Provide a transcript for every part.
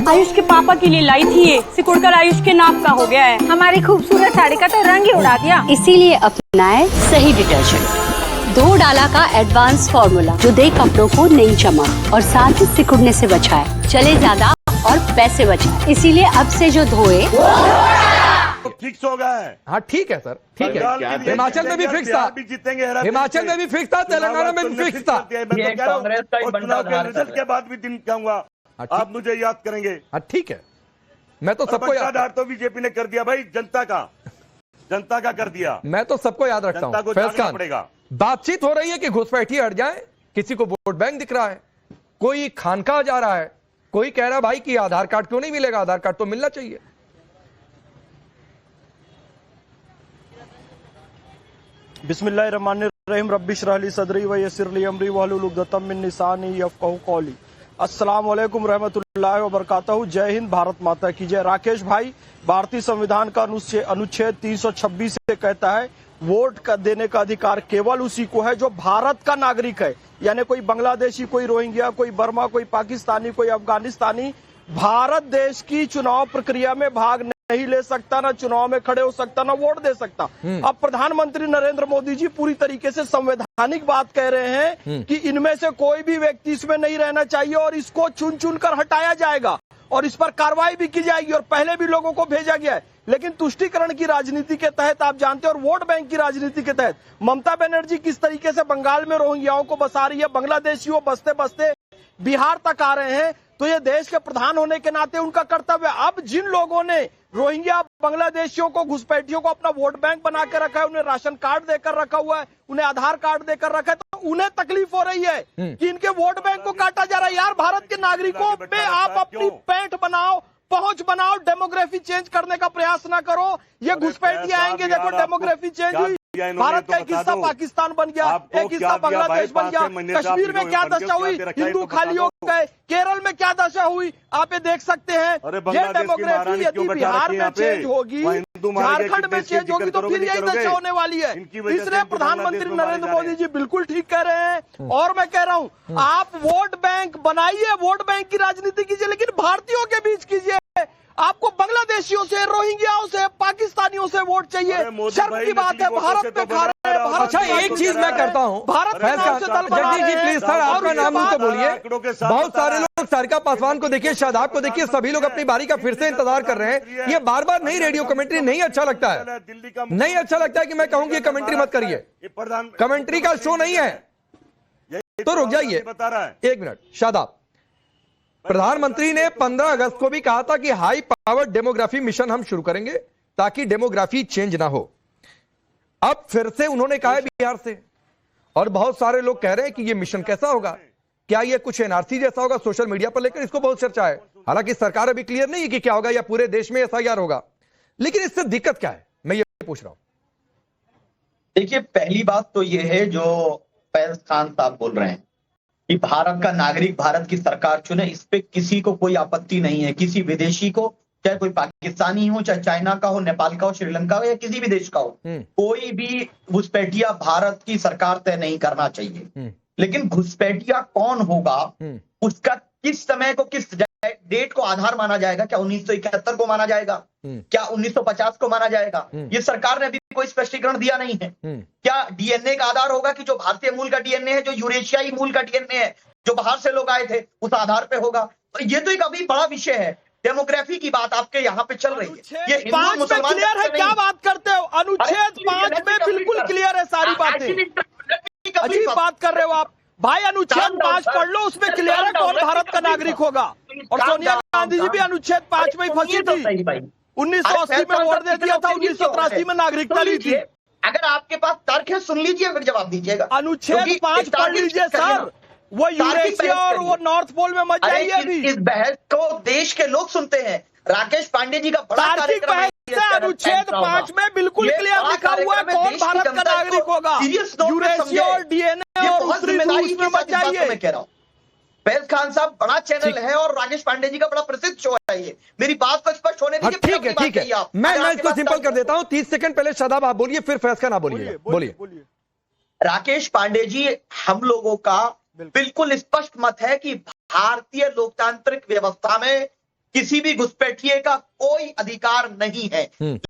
आयुष के पापा के लिए लाई थी ये, सिकुड़कर आयुष के नाक का हो गया है। हमारी खूबसूरत साड़ी का तो रंग ही उड़ा दिया। इसीलिए अपनाए सही डिटर्जेंट, 2 डाला का एडवांस फॉर्मूला जो दे कपड़ों को नई चमक और साथ ही सिकुड़ने से बचाए, चले ज्यादा और पैसे बचाए। इसीलिए अब से जो धोए फिक्स हो गया है। हाँ ठीक है सर, ठीक है। हिमाचल में भी फिक्स था, हिमाचल में भी फिक्स था, तेलंगाना में भी फिक्स था। रिजल्ट के बाद भी दिन कहूंगा, आप मुझे याद करेंगे। हाँ ठीक है, मैं तो सबको याद, तो बीजेपी ने कर दिया भाई, जनता का कर दिया। मैं तो सबको याद रखता हूँ। फैज खान, बातचीत हो रही है कि घुसपैठी हट जाए, किसी को वोट बैंक दिख रहा है, कोई खानका जा रहा है, कोई कह रहा भाई कि आधार कार्ड क्यों नहीं मिलेगा, आधार कार्ड तो मिलना चाहिए। बिस्मिल्लाहिर्रहमानिर्रहीम रब्बि इश्रह ली सदरी व यस्सिर ली अमरी वहलुल उक़दतम मिन लिसानी यफ़क़हू क़ौली। अस्सलाम वालेकुम रहमतुल्लाहि व बरकातहू। जय हिंद, भारत माता की जय। राकेश भाई, भारतीय संविधान का अनुच्छेद 326 से कहता है वोट का देने का अधिकार केवल उसी को है जो भारत का नागरिक है। यानी कोई बांग्लादेशी, कोई रोहिंग्या, कोई बर्मा, कोई पाकिस्तानी, कोई अफगानिस्तानी भारत देश की चुनाव प्रक्रिया में भाग नहीं ले सकता, ना चुनाव में खड़े हो सकता, ना वोट दे सकता। अब प्रधानमंत्री नरेंद्र मोदी जी पूरी तरीके से संवैधानिक बात कह रहे हैं कि इनमें से कोई भी व्यक्ति इसमें नहीं रहना चाहिए और इसको चुन चुन कर हटाया जाएगा और इस पर कार्रवाई भी की जाएगी और पहले भी लोगों को भेजा गया है। लेकिन तुष्टीकरण की राजनीति के तहत आप जानते हैं और वोट बैंक की राजनीति के तहत ममता बनर्जी किस तरीके से बंगाल में रोहिंग्याओं को बसा रही है, बांग्लादेशियों बसते बसते बिहार तक आ रहे हैं। तो ये देश के प्रधान होने के नाते उनका कर्तव्य। अब जिन लोगों ने रोहिंग्या बांग्लादेशियों को, घुसपैठियों को अपना वोट बैंक बना के रखा है, उन्हें राशन कार्ड देकर रखा हुआ है, उन्हें आधार कार्ड देकर रखा है, तो उन्हें तकलीफ हो रही है कि इनके वोट बैंक को काटा जा रहा है। यार, भारत के नागरिकों पे आप अपनी पैठ बनाओ, पहुंच बनाओ, डेमोग्राफी चेंज करने का प्रयास ना करो। ये घुसपैठी आएंगे, देखो डेमोग्राफी चेंज हुई, भारत का एक हिस्सा पाकिस्तान बन गया, एक हिस्सा बांग्लादेश बन गया। कश्मीर में क्या दशा हुई, हिंदू खाली हो गए। केरल में क्या दशा हुई, आप ये देख सकते हैं। ये डेमोग्राफी यदि बिहार में चेंज होगी, झारखंड में चेंज होगी, तो फिर यही दशा होने वाली है। इसलिए प्रधानमंत्री नरेंद्र मोदी जी बिल्कुल ठीक कह रहे हैं और मैं कह रहा हूँ आप वोट बैंक बनाइए, वोट बैंक की राजनीति कीजिए, लेकिन भारतीयों के बीच कीजिए। आपको बांग्लादेशियों से, रोहिंग्याओं से, पाकिस्तानियों से वोट चाहिए, शर्म की बात है। भारत पे खा रहे हैं। अच्छा, एक चीज मैं करता हूँ, जगदीश जी प्लीज सर, आपका नाम तो बोलिए। बहुत सारे लोग सारिका पासवान को देखिए, शादाब को देखिए, सभी लोग अपनी बारी का फिर से इंतजार कर रहे हैं। ये बार बार नहीं, रेडियो कमेंट्री नहीं अच्छा लगता है, नहीं अच्छा लगता है कि मैं कहूँ कि कमेंट्री मत करिए, कमेंट्री का शो नहीं है, तो रुक जाइए 1 मिनट। शादाब, प्रधानमंत्री ने 15 अगस्त को भी कहा था कि हाई पावर डेमोग्राफी मिशन हम शुरू करेंगे ताकि डेमोग्राफी चेंज ना हो। अब फिर से उन्होंने कहा है बिहार से, और बहुत सारे लोग कह रहे हैं कि यह मिशन कैसा होगा, क्या यह कुछ एनआरसी जैसा होगा। सोशल मीडिया पर लेकर इसको बहुत चर्चा है, हालांकि सरकार अभी क्लियर नहीं है कि क्या होगा या पूरे देश में एसआईआर होगा। लेकिन इससे दिक्कत क्या है, मैं ये पूछ रहा हूं। देखिए, पहली बात तो यह है जो फैज खान साहब बोल रहे हैं कि भारत का नागरिक भारत की सरकार चुने, इस पे किसी को कोई आपत्ति नहीं है। किसी विदेशी को, चाहे कोई पाकिस्तानी हो, चाहे चाइना का हो, नेपाल का हो, श्रीलंका हो या किसी भी देश का हो, कोई भी घुसपैठिया भारत की सरकार तय नहीं करना चाहिए। लेकिन घुसपैठिया कौन होगा, उसका किस समय को, किस डेट को आधार माना जाएगा? क्या 1971 को माना जाएगा? क्या 1950 को माना जाएगा? ये सरकार ने अभी कोई स्पष्टीकरण दिया नहीं है। क्या डीएनए का आधार होगा कि जो भारतीय मूल का डीएनए है, जो यूरेशियाई मूल का डीएनए है, जो बाहर से लोग आए थे, उस आधार पे होगा? तो ये तो एक अभी बड़ा विषय है। डेमोग्राफी की बात आपके यहाँ पे चल रही है, ये हिंदू मुसलमान क्लियर है। क्या बात करते हो? अनुच्छेद 5 में बिल्कुल क्लियर है सारी बातें। अजीब बात कर रहे हो आप भाई। अनुच्छेद 5 पढ़ लो, उसमें क्लियर है कौन भारत का नागरिक होगा। और सोनिया गांधी जी भी अनुच्छेद 5 में ही फंसी थी। 1980 में वोट दे दिया था, 1983 में नागरिकता ली थी। अगर आपके पास तर्क है सुन लीजिए, फिर जवाब दीजिएगा। अनुच्छेद 5 पढ़ लीजिए सर। वो यूरेशिया और वो नॉर्थ पोल में मत जाइए। अभी इस बहस को देश के लोग सुनते हैं। राकेश पांडे जी का बड़ा कार्यक्रम है। अनुच्छेद 5 में बिल्कुल क्लियर लिखा हुआ है कौन भारत का नागरिक होगा। यूरेशिया और डीएनए और बहुत जिम्मेदारी के साथ मैं कह रहा हूँ। फैज खान साहब, बड़ा चैनल है और राकेश पांडे जी का बड़ा प्रसिद्ध शो है ये। मेरी बात को स्पष्ट होने दीजिए। ठीक है, ठीक है, मैं इसको सिंपल कर देता हूं। 30 सेकंड पहले शादाब आप बोलिए, फिर फैज खान आप बोलिए। बोलिए। राकेश पांडे जी, हम लोगों का बिल्कुल स्पष्ट मत है कि भारतीय लोकतांत्रिक व्यवस्था में किसी भी घुसपैठिए का कोई अधिकार नहीं है।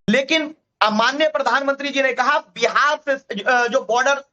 लेकिन माननीय प्रधानमंत्री जी ने कहा बिहार से जो बॉर्डर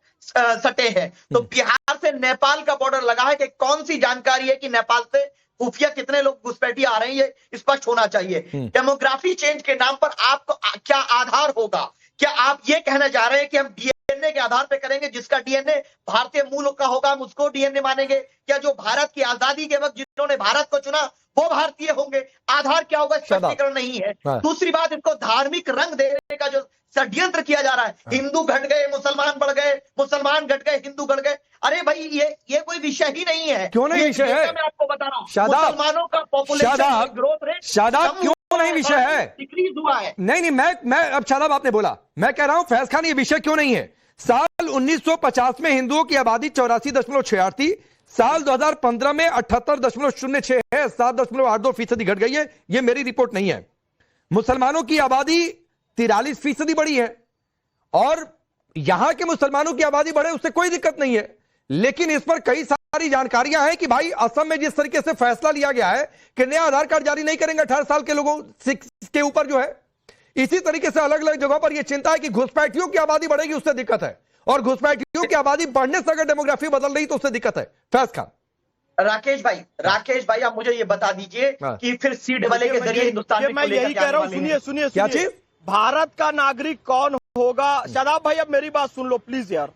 सटे हैं, तो बिहार से नेपाल का बॉर्डर लगा है कि कौन सी जानकारी है कि नेपाल से खुफिया कितने लोग घुसपैठी आ रहे हैं, ये स्पष्ट होना चाहिए। डेमोग्राफी चेंज के नाम पर आपको क्या आधार होगा? क्या आप ये कहना चाह रहे हैं कि हम डीएनए के आधार पे करेंगे, जिसका डीएनए भारतीय मूल का होगा हम उसको डीएनए मानेंगे? क्या जो भारत की आजादी के वक्त जिन्होंने भारत को चुना वो भारतीय होंगे? आधार क्या होगा, स्पष्टीकरण नहीं है। दूसरी बात, इनको धार्मिक रंग देने का जो षड्यंत्र किया जा रहा है, हिंदू घट गए मुसलमान बढ़ गए, मुसलमान घट गए हिंदू घट गए। अरे भाई ये कोई विषय ही नहीं है। क्यों नहीं विषय है? मैं आपको बता रहा हूँ, शादाब, मुसलमानों का पॉपुलेशन ग्रोथ रेट शादाब क्यों नहीं विषय है? डिक्रीज हुआ है। नहीं, मैं अब शादाब आपने बोला, मैं कह रहा हूं फैज खान ये विषय क्यों नहीं है? साल 1950 में हिंदुओं की आबादी 84.6 थी, साल 2015 में 78.06 है, 7.82% घट गई है। ये मेरी रिपोर्ट नहीं है। मुसलमानों की आबादी 43% बढ़ी है, और यहां के मुसलमानों की आबादी बढ़े उससे कोई दिक्कत नहीं है। लेकिन इस पर कई सारी जानकारियां हैं कि भाई असम में जिस तरीके से फैसला लिया गया है कि नया आधार कार्ड जारी नहीं करेंगे 18 साल के लोगों के ऊपर जो है, इसी तरीके से अलग अलग जगहों पर यह चिंता है कि घुसपैठियों की आबादी बढ़ेगी उससे दिक्कत है, और घुसपैठियों की आबादी बढ़ने से अगर डेमोग्राफी बदल रही तो उससे दिक्कत है। फैज खान, राकेश भाई आप मुझे ये बता दीजिए कि फिर सीट वाले के जरिए हिंदुस्तान में मैं यही कह रहा हूँ, सुनिए क्या चीज? भारत का नागरिक कौन होगा? शादाब भाई अब मेरी बात सुन लो प्लीज यार।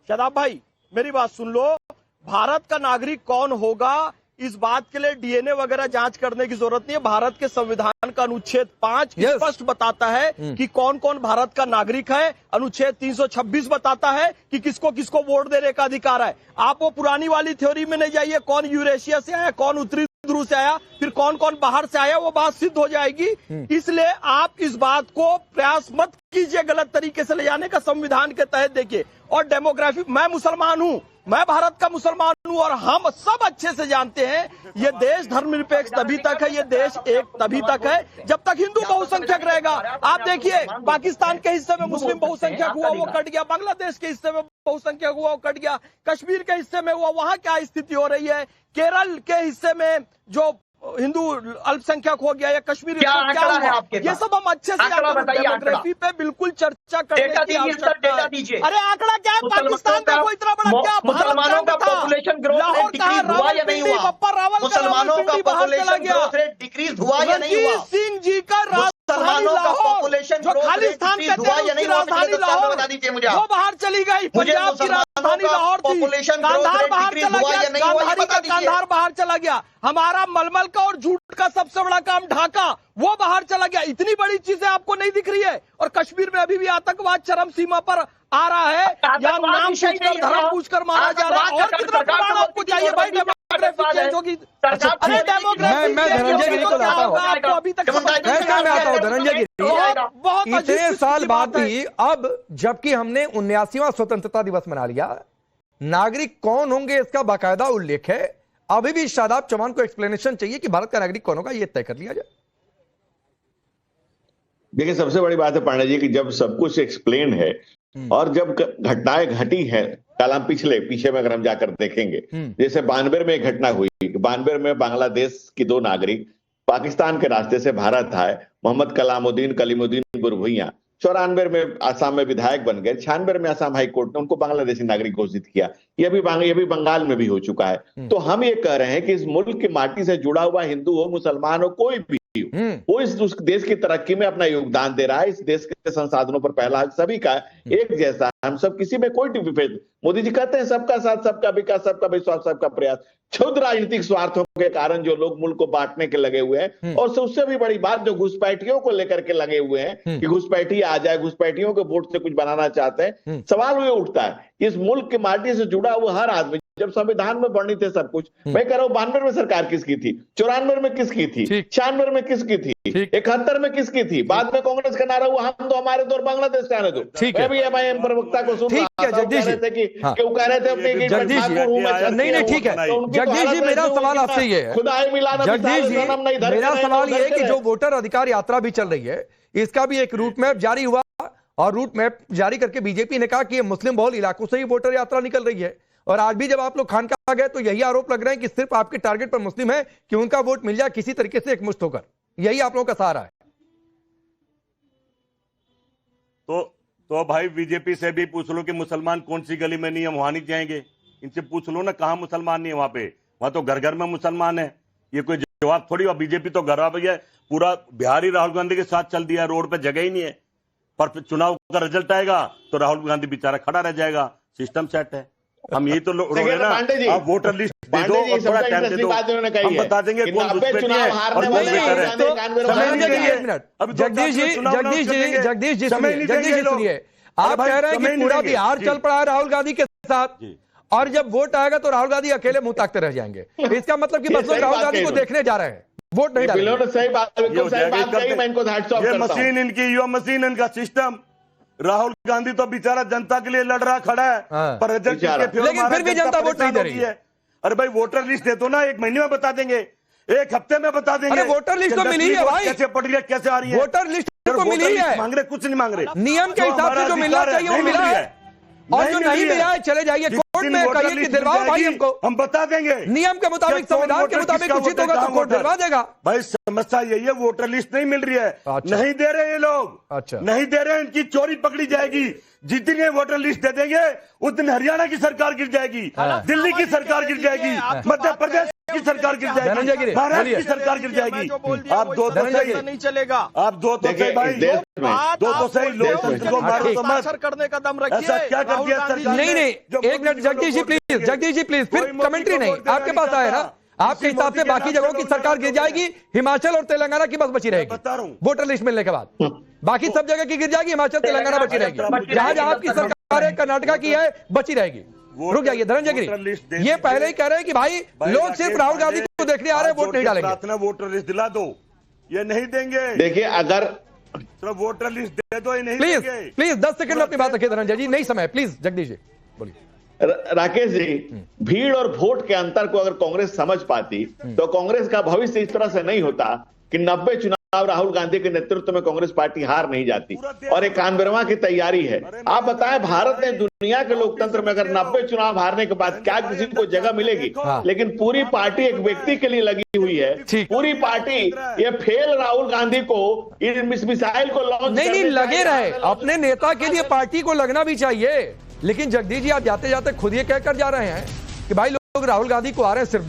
शादाब भाई मेरी बात सुन लो। भारत का नागरिक कौन होगा, इस बात के लिए डीएनए वगैरह जांच करने की जरूरत नहीं है। भारत के संविधान का अनुच्छेद 5 स्पष्ट बताता है कि कौन कौन भारत का नागरिक है। अनुच्छेद 326 बताता है कि किसको किसको वोट देने का अधिकार है। आप वो पुरानी वाली थ्योरी में नहीं जाइए, कौन यूरेशिया से आया, कौन उत्तरी ध्रुव से आया, फिर कौन कौन बाहर से आया, वो बात सिद्ध हो जाएगी। इसलिए आप इस बात को प्रयास मत कीजिए गलत तरीके से ले जाने का। संविधान के तहत देखिए, और डेमोग्राफी, मैं मुसलमान हूं, मैं भारत का मुसलमान हूं, और हम सब अच्छे से जानते हैं ये देश धर्मनिरपेक्ष तभी तक है, ये देश एक तभी तक है जब तक हिंदू बहुसंख्यक रहेगा। आप देखिए पाकिस्तान के हिस्से में मुस्लिम बहुसंख्यक हुआ, वो कट गया। बांग्लादेश के हिस्से में बहुसंख्यक हुआ, वो कट गया। कश्मीर के हिस्से में हुआ, वहां क्या स्थिति हो रही है? केरल के हिस्से में जो हिंदू अल्पसंख्यक हो गया या कश्मीर, क्या हुआ? ये सब हम अच्छे से डेमोग्राफी पे बिल्कुल चर्चा करने की आवश्यकता है। अरे आंकड़ा क्या है? पाकिस्तान का कोई इतना बड़ा क्या? मुसलमानों का पॉपुलेशन ग्रोथ रेट डिक्रीज हुआ या नहीं हुआ? मुसलमानों का पॉपुलेशन ग्रोथ रेट डिक्रीज हुआ या नहीं हुआ? सिंह जी का मुसलमानों का पॉपुलेशन जो खालिस्तान के राजधानी लाहौर, बता दीजिए मुझे, वो बाहर चली गई। पंजाब की राजधानी लाहौर थी, कांधार बाहर चला गया, गांधारी का कांधार बाहर चला गया। हमारा मलमल का और जूट का सबसे बड़ा काम ढाका, वो बाहर चला गया। इतनी बड़ी चीजें आपको नहीं दिख रही है? और कश्मीर में अभी भी आतंकवाद चरम सीमा पर आ रहा है, या नाम पूछकर धर्म पूछकर मारा जा रहा है। और कितना प्रमाण आपको चाहिए भाई डेमोग्राफी चेंज होगी? अरे डेमोग्राफी मैं धनंजय गिरी को लाता हूं, आपको अभी तक धनंजय गिरी, इतने साल बाद भी अब जबकि हमने 79वां स्वतंत्रता दिवस मना लिया, नागरिक कौन होंगे इसका बाकायदा उल्लेख है। अभी भी शादाब चौहान को एक्सप्लेनेशन चाहिए कि भारत का नागरिक कौन होगा, यह तय कर लिया जाए। देखिए सबसे बड़ी बात है पांडे जी कि जब सब कुछ एक्सप्लेन है और जब घटनाएं घटी है, कल हम पीछे में अगर हम जाकर देखेंगे, जैसे 92 में एक घटना हुई, 92 में बांग्लादेश की 2 नागरिक पाकिस्तान के रास्ते से भारत आए, मोहम्मद कलीमुद्दीन बुरभुइया। 94 में आसाम में विधायक बन गए, 96 में आसाम हाई कोर्ट ने उनको बांग्लादेशी नागरिक घोषित किया। ये भी बंगाल में भी हो चुका है। तो हम ये कह रहे हैं कि इस मुल्क की माटी से जुड़ा हुआ हिंदू हो, मुसलमान हो, कोई भी वो इस देश की तरक्की में अपना योगदान दे रहा है। इस देश के संसाधनों पर पहला हक सभी का एक जैसा, हम सब किसी में कोई डिफरेंस। मोदी जी कहते हैं सबका साथ, सबका विकास, सबका विश्वास, सबका प्रयास। क्षुद्र राजनीतिक स्वार्थों के कारण जो लोग मुल्क को बांटने के लगे हुए हैं, और उससे भी बड़ी बात जो घुसपैठियों को लेकर के लगे हुए हैं कि घुसपैठी आ जाए, घुसपैठियों के वोट से कुछ बनाना चाहते हैं। सवाल ये उठता है, इस मुल्क की माटी से जुड़ा हुआ हर आदमी, जब संविधान में वर्णित है सब कुछ, मैं कह रहा हूं 92 में सरकार किसकी थी, 94 में किसकी थी, 96 में किसकी थी, 71 में किसकी थी, बाद में कांग्रेस का नारा हुआ हम दो हमारे दो और बांग्लादेश का आने दो। मैं भी एमआईएम प्रवक्ता को सुन रहा था, जगदीश जी, कह रहे थे जगदीश जी, नहीं ठीक है जगदीश जी, मेरा सवाल आपसे ये है, जगदीश जी मेरा सवाल ये है कि जो वोटर अधिकार यात्रा भी चल रही है, इसका भी एक रूट मैप जारी हुआ, और रूट मैप जारी करके बीजेपी ने कहा कि ये मुस्लिम बहुल इलाकों से ही वोटर यात्रा निकल रही है, और आज भी जब आप लोग खानकाह गए तो यही आरोप लग रहे हैं कि सिर्फ आपके टारगेट पर मुस्लिम है कि उनका वोट मिल जाए किसी तरीके से एकमुश्त होकर, यही आप लोगों का सहारा है। तो भाई बीजेपी से भी पूछ लो कि मुसलमान कौन सी गली में नहीं है, वहां नहीं जाएंगे। इनसे पूछ लो ना कहां मुसलमान नहीं है वहां पे, वहां तो घर घर में मुसलमान है। ये कोई जवाब थोड़ी। और बीजेपी तो घर आ गई है, पूरा बिहार ही राहुल गांधी के साथ चल दिया, रोड पे जगह ही नहीं है। पर चुनाव का रिजल्ट आएगा तो राहुल गांधी बेचारा खड़ा रह जाएगा, सिस्टम सेट है। हम यही तो रोक रहे ना, आप वोटर लिस्ट दे दो और थोड़ा टाइम दे दो, हम बता देंगे कौन घुसपैठी है और कौन बेटर है। जगदीश जी सुनिए, आप कह रहे हैं कि पूरा बिहार चल पड़ा है राहुल गांधी के साथ, और जब वोट आएगा तो राहुल गांधी अकेले मुंह ताकते रह जाएंगे। इसका मतलब कि बस लोग राहुल गांधी को देखने जा रहे हैं, वोट नहीं डालेंगे। सही बात, ये मशीन इनकी, युवा मशीन इनका सिस्टम। राहुल गांधी तो बेचारा जनता के लिए लड़ रहा खड़ा है, पर रिजल्ट के फेवर लेकिन फिर भी जनता वोट नहीं दे रही है। अरे भाई वोटर लिस्ट दे दो ना, 1 महीने में बता देंगे, 1 हफ्ते में बता देंगे। अरे वोटर लिस्ट तो मिली है भाई, कैसे पड़ रही है, कैसे आ रही है। वोटर लिस्ट तो मिली है, मांग रहे कुछ नहीं मांग रहे, नियम के हिसाब से जो मिलना चाहिए वो मिला है, और जो नहीं मिला है चले जाइए कोर्ट में, कहिए कि दिलवाओ भाई हमको, हम बता देंगे नियम के मुताबिक, संविधान के मुताबिक उचित होगा तो कोर्ट दिलवा देगा। भाई समस्या यही है, वोटर लिस्ट नहीं मिल रही है। अच्छा। नहीं दे रहे ये लोग, अच्छा नहीं दे रहे, इनकी चोरी पकड़ी जाएगी। जिस दिन ये वोटर लिस्ट दे देंगे उस दिन हरियाणा की सरकार गिर जाएगी, दिल्ली की सरकार गिर जाएगी, मध्य प्रदेश की सरकार गिर जाएगी, महाराष्ट्र की सरकार गिर जाएगी। आप दो तो सही नहीं चलेगा, आप दो तो सही भाई, दो तो सही, लोकतंत्र को मारो तो मत करने का दम रखिए। ऐसा क्या कर दिया सरकार? नहीं, एक मिनट जगदीश जी प्लीज, फिर कमेंट्री नहीं, आपके पास आए ना, आपके हिसाब से बाकी जगहों की सरकार गिर जाएगी, हिमाचल और तेलंगाना की बस बची रहेगी बता रहा हूँ। वोटर लिस्ट मिलने के बाद, बाकी सब जगह की गिर जाएगी, हिमाचल तेलंगाना बची रहेगी, जहां जहां आपकी सरकार है कर्नाटका की है बची रहेगी। रुक जाइए धनंजय गिरी, ये पहले ही कह रहे हैं कि भाई लोग सिर्फ राहुल गांधी को देखने आ रहे हैं, वोट नहीं डालेंगे। प्रार्थना वोटर लिस्ट दिला दो, ये नहीं देंगे। देखिए अगर सिर्फ वोटर लिस्ट दे दो, ये नहीं देंगे। प्लीज 10 सेकंड में अपनी बात रखिए धनंजय जी, नहीं समय, प्लीज जगदीश जी बोलिए। राकेश जी, भीड़ और वोट के अंतर को अगर कांग्रेस समझ पाती तो कांग्रेस का भविष्य इस तरह से नहीं होता कि 90 चुनाव राहुल गांधी के नेतृत्व में कांग्रेस पार्टी हार नहीं जाती, और 91वां की तैयारी है। आप बताएं, भारत ने दुनिया के लोकतंत्र में अगर 90 चुनाव हारने के बाद क्या किसी को जगह मिलेगी? लेकिन पूरी पार्टी एक व्यक्ति के लिए लगी हुई है, पूरी पार्टी ये फेल राहुल गांधी को इस मिसाइल को लॉन्च नहीं लगे रहे, अपने नेता के लिए पार्टी को लगना भी चाहिए। लेकिन जगदीश जी आप जाते जाते खुद ये कहकर जा रहे हैं कि भाई लोग राहुल गांधी को आ रहे हैं सिर्फ